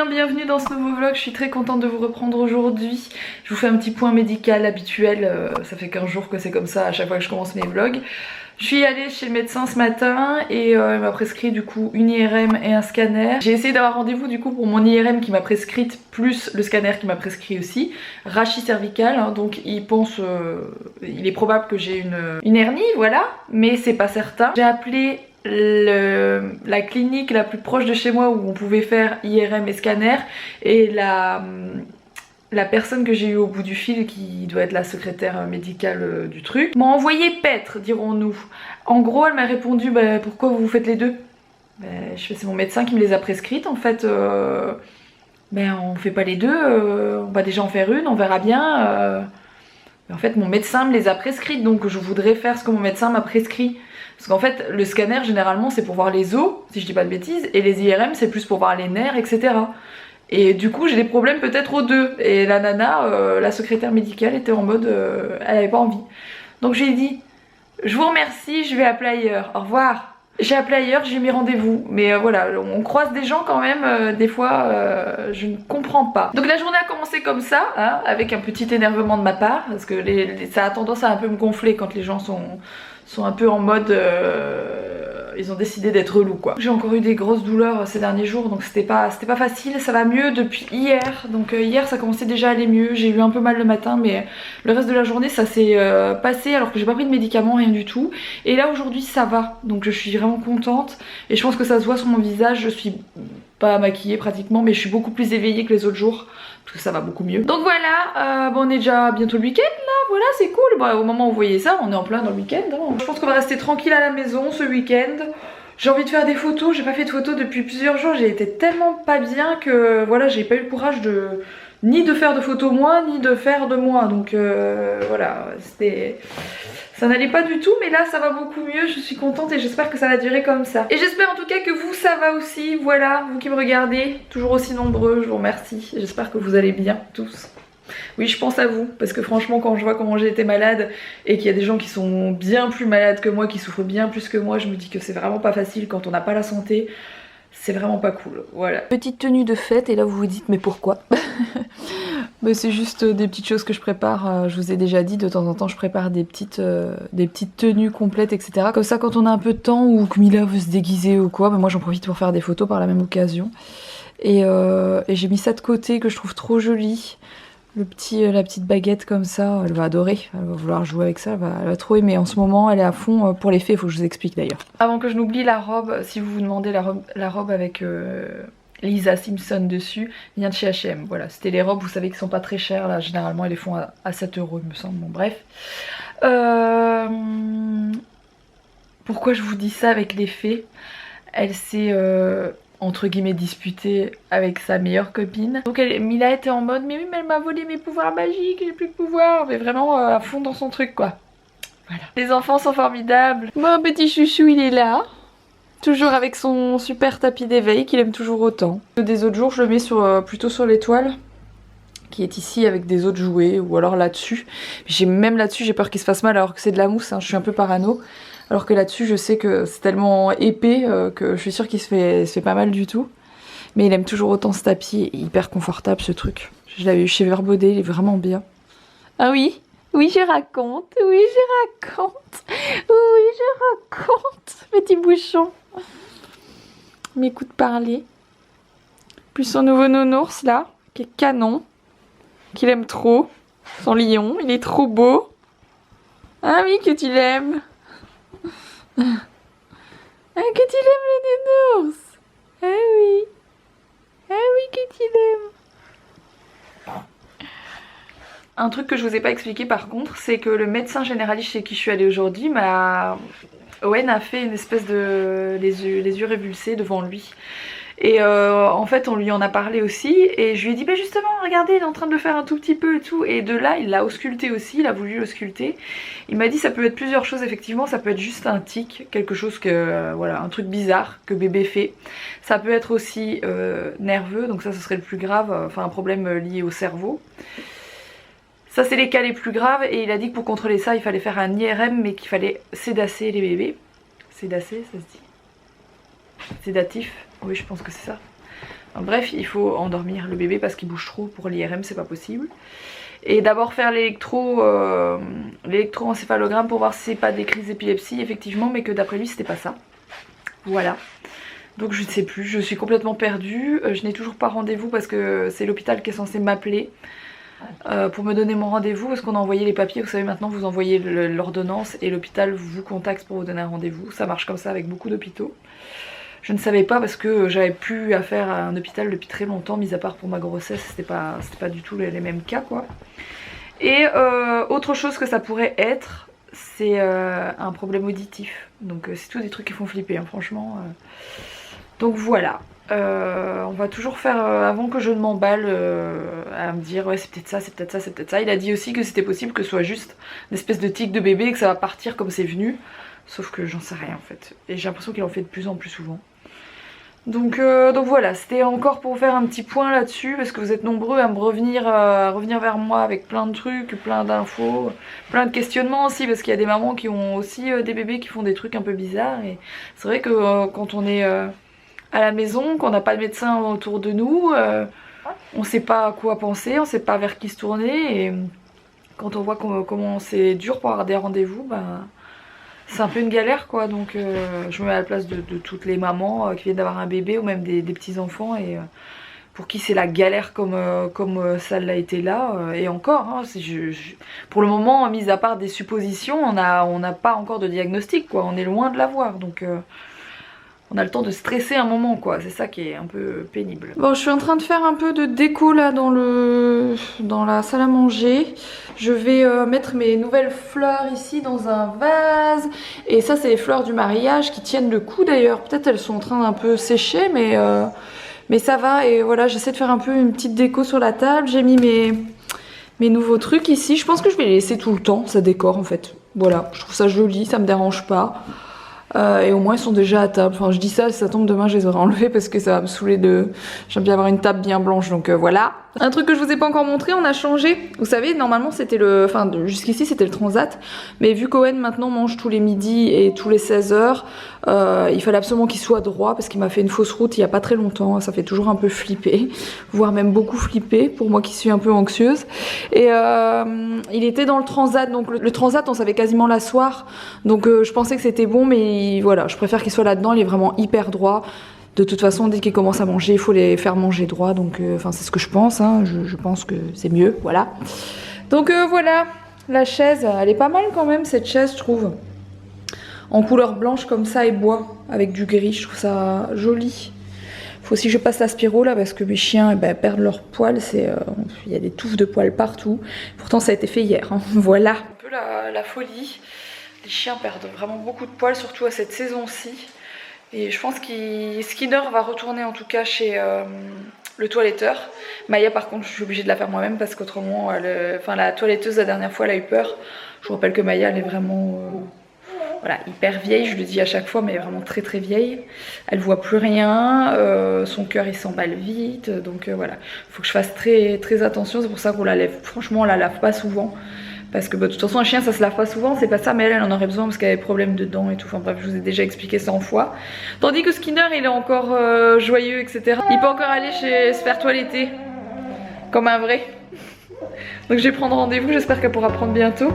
bienvenue dans ce nouveau vlog, je suis très contente de vous reprendre aujourd'hui. Je vous fais un petit point médical habituel, ça fait 15 jours que c'est comme ça à chaque fois que je commence mes vlogs. Je suis allée chez le médecin ce matin et il m'a prescrit du coup une IRM et un scanner. J'ai essayé d'avoir rendez-vous du coup pour mon IRM qui m'a prescrite plus le scanner qui m'a prescrit aussi. Rachis cervical, hein, donc il pense, il est probable que j'ai une hernie, voilà, mais c'est pas certain. J'ai appelé la clinique la plus proche de chez moi où on pouvait faire IRM et scanner et la personne que j'ai eue au bout du fil, qui doit être la secrétaire médicale du truc, m'a envoyé paître, dirons-nous. En gros, elle m'a répondu bah, pourquoi vous faites les deux? Je fais c'est mon médecin qui me les a prescrites en fait. On fait pas les deux, on va déjà en faire une, on verra bien. En fait, mon médecin me les a prescrites, donc je voudrais faire ce que mon médecin m'a prescrit. Parce qu'en fait, le scanner, généralement, c'est pour voir les os, si je dis pas de bêtises, et les IRM, c'est plus pour voir les nerfs, etc. Et du coup, j'ai des problèmes peut-être aux deux. Et la nana, la secrétaire médicale, était en mode, elle avait pas envie. Donc j'ai dit, je vous remercie, je vais appeler ailleurs, au revoir. J'ai appelé ailleurs, j'ai mis rendez-vous. Mais voilà, on croise des gens quand même, des fois, je ne comprends pas. Donc la journée a commencé comme ça, hein, avec un petit énervement de ma part, parce que ça a tendance à un peu me gonfler quand les gens sont un peu en mode... ils ont décidé d'être relous quoi. J'ai encore eu des grosses douleurs ces derniers jours, donc c'était pas facile. Ça va mieux depuis hier, donc hier ça commençait déjà à aller mieux. J'ai eu un peu mal le matin, mais le reste de la journée ça s'est passé alors que j'ai pas pris de médicaments, rien du tout. Et là aujourd'hui ça va, donc je suis vraiment contente. Et je pense que ça se voit sur mon visage, je suis pas maquillée pratiquement, mais je suis beaucoup plus éveillée que les autres jours, parce que ça va beaucoup mieux. Donc voilà, on est déjà bientôt le week-end là, voilà c'est cool. Au moment où vous voyez ça, on est en plein dans le week-end, hein. Je pense qu'on va rester tranquille à la maison ce week-end. J'ai envie de faire des photos, j'ai pas fait de photos depuis plusieurs jours, j'ai été tellement pas bien que voilà, j'ai pas eu le courage ni de faire de photos moi, ni de faire de moi. Donc voilà, ça n'allait pas du tout, mais là ça va beaucoup mieux, je suis contente et j'espère que ça va durer comme ça. Et j'espère en tout cas que vous ça va aussi, voilà, vous qui me regardez, toujours aussi nombreux, je vous remercie. J'espère que vous allez bien tous. Oui, je pense à vous, parce que franchement quand je vois comment j'ai été malade et qu'il y a des gens qui sont bien plus malades que moi, qui souffrent bien plus que moi, je me dis que c'est vraiment pas facile quand on n'a pas la santé. C'est vraiment pas cool, voilà. Petite tenue de fête, et là vous vous dites mais pourquoi? C'est juste des petites choses que je prépare, je vous ai déjà dit, de temps en temps je prépare des petites tenues complètes, etc. Comme ça quand on a un peu de temps ou que Mila veut se déguiser ou quoi, moi j'en profite pour faire des photos par la même occasion. Et j'ai mis ça de côté que je trouve trop joli. La petite baguette comme ça, elle va adorer, elle va vouloir jouer avec ça, elle va trop aimer. En ce moment elle est à fond pour les fées, il faut que je vous explique d'ailleurs. Avant que je n'oublie la robe, si vous vous demandez la robe avec Lisa Simpson dessus, vient de chez H&M. Voilà, c'était les robes, vous savez, qui sont pas très chères, là généralement elles les font à 7 € il me semble, bon bref. Pourquoi je vous dis ça avec les fées? Elle s'est... entre guillemets disputée avec sa meilleure copine. Donc Mila était en mode mais oui mais elle m'a volé mes pouvoirs magiques, j'ai plus de pouvoirs, mais vraiment à fond dans son truc quoi. Voilà. Les enfants sont formidables. Mon petit chouchou il est là, toujours avec son super tapis d'éveil qu'il aime toujours autant. Des autres jours je le mets plutôt sur l'étoile qui est ici avec des autres jouets ou alors là-dessus. Même là-dessus j'ai peur qu'il se fasse mal alors que c'est de la mousse, hein. Je suis un peu parano. Alors que là-dessus, je sais que c'est tellement épais que je suis sûre qu'il se fait pas mal du tout. Mais il aime toujours autant ce tapis, hyper confortable ce truc. Je l'avais eu chez Verbaudet, il est vraiment bien. Ah oui? Oui, je raconte, oui, je raconte, oui, je raconte, petit bouchon. M'écoute parler. Plus son nouveau nounours là, qui est canon, qu'il aime trop. Son lion, il est trop beau. Ah oui, que tu l'aimes. Ah, que tu l'aimes le nounours. Ah oui. Ah oui que tu l'aimes. Un truc que je vous ai pas expliqué par contre, c'est que le médecin généraliste chez qui je suis allée aujourd'hui Owen a fait une espèce de... les yeux révulsés devant lui. Et en fait on lui en a parlé aussi et je lui ai dit bah justement regardez il est en train de le faire un tout petit peu et tout, et de là il l'a ausculté aussi, il a voulu l'ausculter. Il m'a dit ça peut être plusieurs choses effectivement, ça peut être juste un tic, quelque chose que voilà, un truc bizarre que bébé fait. Ça peut être aussi nerveux, donc ça ce serait le plus grave, enfin un problème lié au cerveau. Ça c'est les cas les plus graves et il a dit que pour contrôler ça il fallait faire un IRM mais qu'il fallait sédacer les bébés. Sédacer ça se dit? Sédatif, oui je pense que c'est ça. Bref, il faut endormir le bébé parce qu'il bouge trop. Pour l'IRM c'est pas possible. Et d'abord faire l'électroencéphalogramme pour voir si c'est pas des crises d'épilepsie effectivement, mais que d'après lui c'était pas ça. Voilà. Donc je ne sais plus, je suis complètement perdue. Je n'ai toujours pas rendez-vous parce que c'est l'hôpital qui est censé m'appeler pour me donner mon rendez-vous, parce qu'on a envoyé les papiers. Vous savez, maintenant vous envoyez l'ordonnance et l'hôpital vous contacte pour vous donner un rendez-vous. Ça marche comme ça avec beaucoup d'hôpitaux. Je ne savais pas parce que j'avais plus affaire à un hôpital depuis très longtemps, mis à part pour ma grossesse, c'était pas du tout les mêmes cas quoi. Et autre chose que ça pourrait être, c'est un problème auditif. Donc c'est tout des trucs qui font flipper hein, franchement. Donc voilà. On va toujours faire avant que je ne m'emballe à me dire ouais c'est peut-être ça, c'est peut-être ça, c'est peut-être ça. Il a dit aussi que c'était possible que ce soit juste une espèce de tic de bébé et que ça va partir comme c'est venu. Sauf que j'en sais rien en fait. Et j'ai l'impression qu'il en fait de plus en plus souvent. Donc voilà, c'était encore pour faire un petit point là-dessus, parce que vous êtes nombreux à me revenir vers moi avec plein de trucs, plein d'infos, plein de questionnements aussi, parce qu'il y a des mamans qui ont aussi des bébés qui font des trucs un peu bizarres. Et c'est vrai que quand on est à la maison, qu'on n'a pas de médecin autour de nous, on sait pas à quoi penser, on sait pas vers qui se tourner. Et quand on voit comment c'est dur pour avoir des rendez-vous, bah, c'est un peu une galère quoi. Donc je me mets à la place de toutes les mamans qui viennent d'avoir un bébé ou même des petits enfants et pour qui c'est la galère comme ça l'a été là. Et encore, hein, pour le moment, mis à part des suppositions, on n'a pas encore de diagnostic quoi. On est loin de l'avoir, donc on a le temps de stresser un moment quoi, c'est ça qui est un peu pénible. Bon, je suis en train de faire un peu de déco là dans la salle à manger. Je vais mettre mes nouvelles fleurs ici dans un vase. Et ça c'est les fleurs du mariage qui tiennent le coup d'ailleurs. Peut-être elles sont en train d'un peu sécher mais ça va. Et voilà, j'essaie de faire un peu une petite déco sur la table. J'ai mis mes nouveaux trucs ici. Je pense que je vais les laisser tout le temps, ça décore en fait. Voilà, je trouve ça joli, ça me dérange pas. Et au moins ils sont déjà à table. Enfin je dis ça, si ça tombe demain je les aurai enlevés parce que ça va me saouler de... J'aime bien avoir une table bien blanche, donc voilà. Un truc que je vous ai pas encore montré, on a changé. Vous savez, normalement c'était enfin jusqu'ici c'était le transat. Mais vu qu'Owen maintenant mange tous les midis et tous les 16h, il fallait absolument qu'il soit droit parce qu'il m'a fait une fausse route il y a pas très longtemps. Ça fait toujours un peu flipper, voire même beaucoup flipper pour moi qui suis un peu anxieuse. Et il était dans le transat, donc le transat on savait quasiment l'asseoir. Donc je pensais que c'était bon, mais voilà, je préfère qu'il soit là-dedans, il est vraiment hyper droit. De toute façon, dès qu'ils commencent à manger, il faut les faire manger droit. Donc, enfin, c'est ce que je pense. Hein. Je pense que c'est mieux, voilà. Donc voilà, la chaise, elle est pas mal quand même cette chaise, je trouve. En couleur blanche comme ça et bois, avec du gris, je trouve ça joli. Faut aussi que je passe l'aspiro là parce que mes chiens perdent leurs poils. Il y a des touffes de poils partout. Pourtant, ça a été fait hier. Hein. Voilà. Un peu la folie. Les chiens perdent vraiment beaucoup de poils, surtout à cette saison-ci. Et je pense que Skinner va retourner en tout cas chez le toiletteur. Maya par contre je suis obligée de la faire moi-même parce qu'autrement la toiletteuse la dernière fois elle a eu peur. Je vous rappelle que Maya elle est vraiment voilà, hyper vieille, je le dis à chaque fois mais elle est vraiment très très vieille. Elle voit plus rien, son cœur il s'emballe vite, donc voilà. Il faut que je fasse très très attention, c'est pour ça qu'on la lève. Franchement on la lave pas souvent. Parce que de toute façon un chien ça se lave pas souvent, c'est pas ça, mais elle en aurait besoin parce qu'elle a des problèmes de dents et tout, enfin bref je vous ai déjà expliqué 100 fois. Tandis que Skinner il est encore joyeux etc. Il peut encore aller se faire toiletter comme un vrai. Donc je vais prendre rendez-vous, j'espère qu'elle pourra prendre bientôt.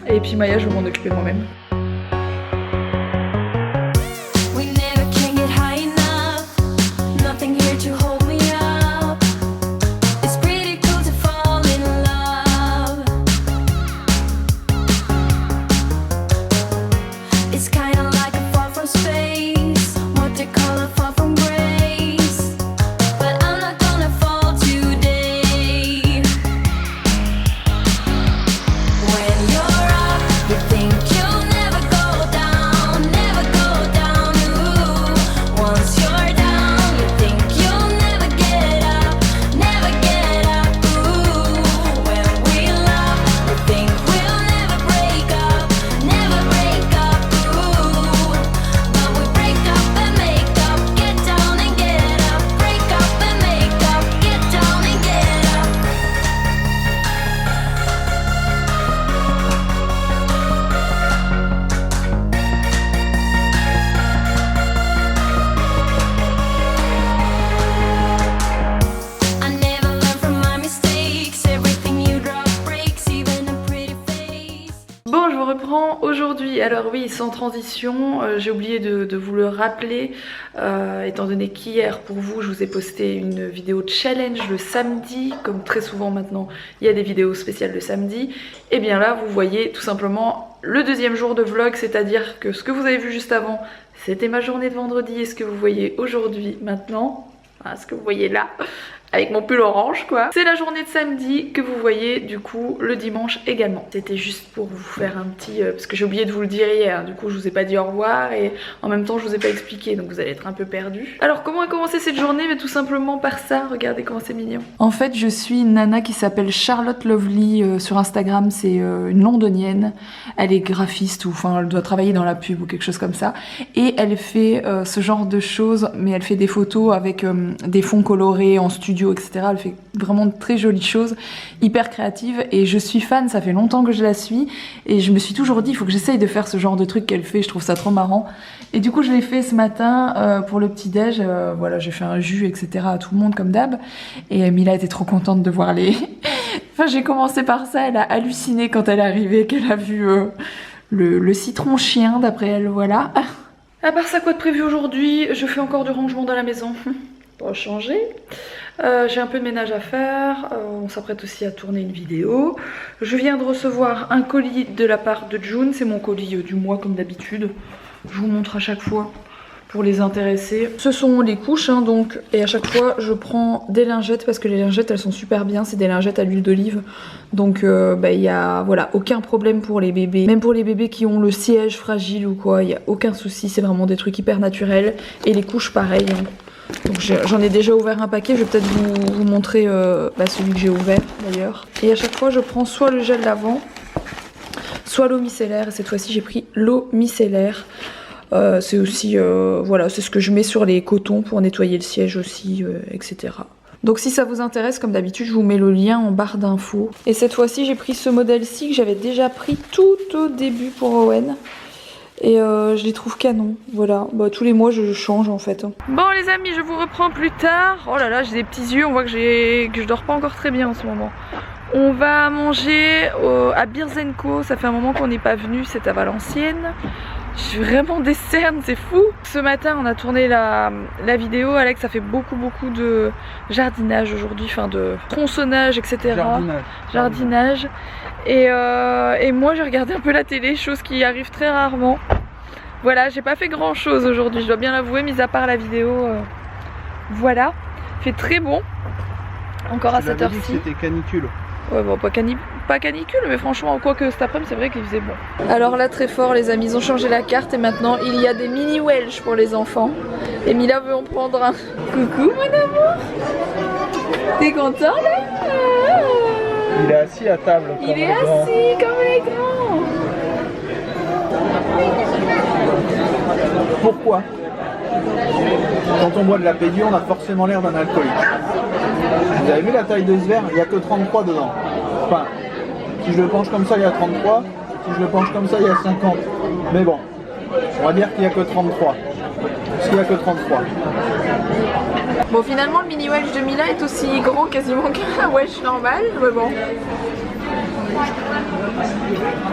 Et puis Maya je vais m'en occuper moi-même. When you're up, you think you'll never reprend aujourd'hui. Alors oui, sans transition, j'ai oublié de vous le rappeler, étant donné qu'hier pour vous je vous ai posté une vidéo challenge le samedi, comme très souvent maintenant il y a des vidéos spéciales le samedi. Et bien là vous voyez tout simplement le deuxième jour de vlog, c'est-à-dire que ce que vous avez vu juste avant c'était ma journée de vendredi, et ce que vous voyez aujourd'hui maintenant, ce que vous voyez là avec mon pull orange quoi, c'est la journée de samedi que vous voyez du coup le dimanche également. C'était juste pour vous faire un petit parce que j'ai oublié de vous le dire hier, du coup je vous ai pas dit au revoir et en même temps je vous ai pas expliqué, donc vous allez être un peu perdus. Alors comment a commencé cette journée? Mais tout simplement par ça, regardez comment c'est mignon. En fait je suis une nana qui s'appelle Charlotte Lovely sur Instagram, c'est une londonienne, elle est graphiste ou enfin elle doit travailler dans la pub ou quelque chose comme ça, et elle fait ce genre de choses, mais elle fait des photos avec des fonds colorés en studio etc. Elle fait vraiment de très jolies choses, hyper créatives, et je suis fan, ça fait longtemps que je la suis et je me suis toujours dit il faut que j'essaye de faire ce genre de truc qu'elle fait, je trouve ça trop marrant. Et du coup je l'ai fait ce matin pour le petit déj, voilà, j'ai fait un jus etc. à tout le monde comme d'hab, et Mila était trop contente de voir les... enfin j'ai commencé par ça, elle a halluciné quand elle est arrivée, qu'elle a vu le citron chien d'après elle, voilà. À part ça, quoi de prévu aujourd'hui? Je fais encore du rangement dans la maison pour changer. J'ai un peu de ménage à faire, on s'apprête aussi à tourner une vidéo. Je viens de recevoir un colis de la part de June, c'est mon colis du mois comme d'habitude. Je vous montre à chaque fois pour les intéresser. Ce sont les couches hein, donc, et à chaque fois je prends des lingettes parce que les lingettes elles sont super bien, c'est des lingettes à l'huile d'olive. Donc il y a voilà, aucun problème pour les bébés, même pour les bébés qui ont le siège fragile ou quoi, il n'y a aucun souci, c'est vraiment des trucs hyper naturels. Et les couches pareil. Hein. Donc j'en ai déjà ouvert un paquet, je vais peut-être vous montrer celui que j'ai ouvert d'ailleurs. Et à chaque fois je prends soit le gel lavant, soit l'eau micellaire, et cette fois-ci j'ai pris l'eau micellaire. C'est aussi, voilà, c'est ce que je mets sur les cotons pour nettoyer le siège aussi, etc. Donc si ça vous intéresse, comme d'habitude, je vous mets le lien en barre d'infos. Et cette fois-ci j'ai pris ce modèle-ci que j'avais déjà pris tout au début pour Owen. Et je les trouve canon, voilà, tous les mois je change en fait. Bon les amis, je vous reprends plus tard. Oh là là, j'ai des petits yeux, on voit que je dors pas encore très bien en ce moment. On va manger à Beers & Co, ça fait un moment qu'on n'est pas venu, c'est à Valenciennes. J'ai vraiment des cernes, c'est fou. Ce matin on a tourné la vidéo, Alex a fait beaucoup de jardinage aujourd'hui, enfin de tronçonnage etc. Jardinage. Et moi j'ai regardé un peu la télé, chose qui arrive très rarement. Voilà, j'ai pas fait grand chose aujourd'hui, je dois bien l'avouer, mis à part la vidéo. Voilà, il fait très bon. Encore à cette heure-ci. C'était canicule. Ouais bon, pas canicule, mais franchement, quoique cet après-midi, c'est vrai qu'il faisait bon. Alors là, très fort, les amis, ils ont changé la carte et maintenant il y a des mini Welsh pour les enfants. Et Mila veut en prendre un. Coucou mon amour. T'es content là? Il est assis à table. Il est assis comme les grands. Pourquoi? Quand on boit de la pédie, on a forcément l'air d'un alcoolique. Vous avez vu la taille de ce verre? Il n'y a que 33 dedans. Enfin, si je le penche comme ça, il y a 33. Si je le penche comme ça, il y a 50. Mais bon, on va dire qu'il n'y a que 33. Parce qu'il n'y a que 33. Bon, finalement, le mini Welsh de Mila est aussi grand quasiment qu'un Welsh normal, mais bon.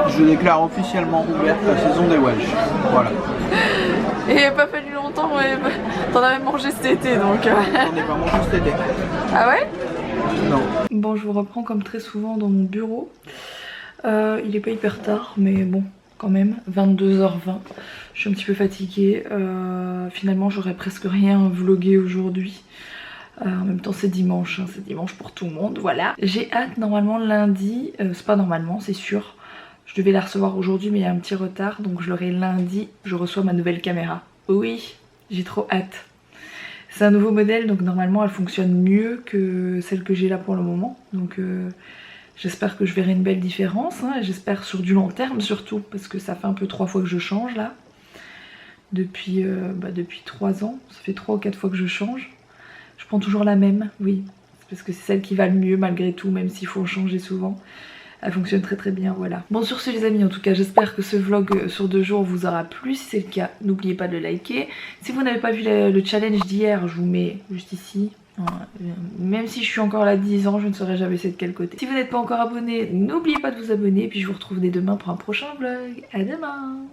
Je déclare officiellement ouverte la saison des Welsh. Voilà. Et il n'a pas fallu longtemps, ouais. T'en as même mangé cet été donc. J'en ai pas mangé cet été. Ah ouais? Non. Bon, je vous reprends comme très souvent dans mon bureau. Il est pas hyper tard, mais bon, quand même, 22h20. Je suis un petit peu fatiguée. Finalement, j'aurais presque rien vlogué aujourd'hui. En même temps, c'est dimanche, hein, c'est dimanche pour tout le monde, voilà. J'ai hâte, normalement, lundi. C'est pas normalement, c'est sûr. Je devais la recevoir aujourd'hui, mais il y a un petit retard, donc je l'aurai lundi. Je reçois ma nouvelle caméra. Oui, j'ai trop hâte. C'est un nouveau modèle, donc normalement elle fonctionne mieux que celle que j'ai là pour le moment. Donc j'espère que je verrai une belle différence, hein, et j'espère sur du long terme surtout, parce que ça fait un peu 3 fois que je change là. Depuis 3 ans, ça fait 3 ou 4 fois que je change. Je prends toujours la même, oui, parce que c'est celle qui va le mieux malgré tout, même s'il faut changer souvent. Elle fonctionne très bien, voilà. Bon, sur ce les amis, en tout cas, j'espère que ce vlog sur 2 jours vous aura plu. Si c'est le cas, n'oubliez pas de le liker. Si vous n'avez pas vu le challenge d'hier, je vous mets juste ici, Même si je suis encore là 10 ans, je ne saurais jamais c'est de quel côté. Si vous n'êtes pas encore abonné, n'oubliez pas de vous abonner. Puis je vous retrouve dès demain pour un prochain vlog. À demain.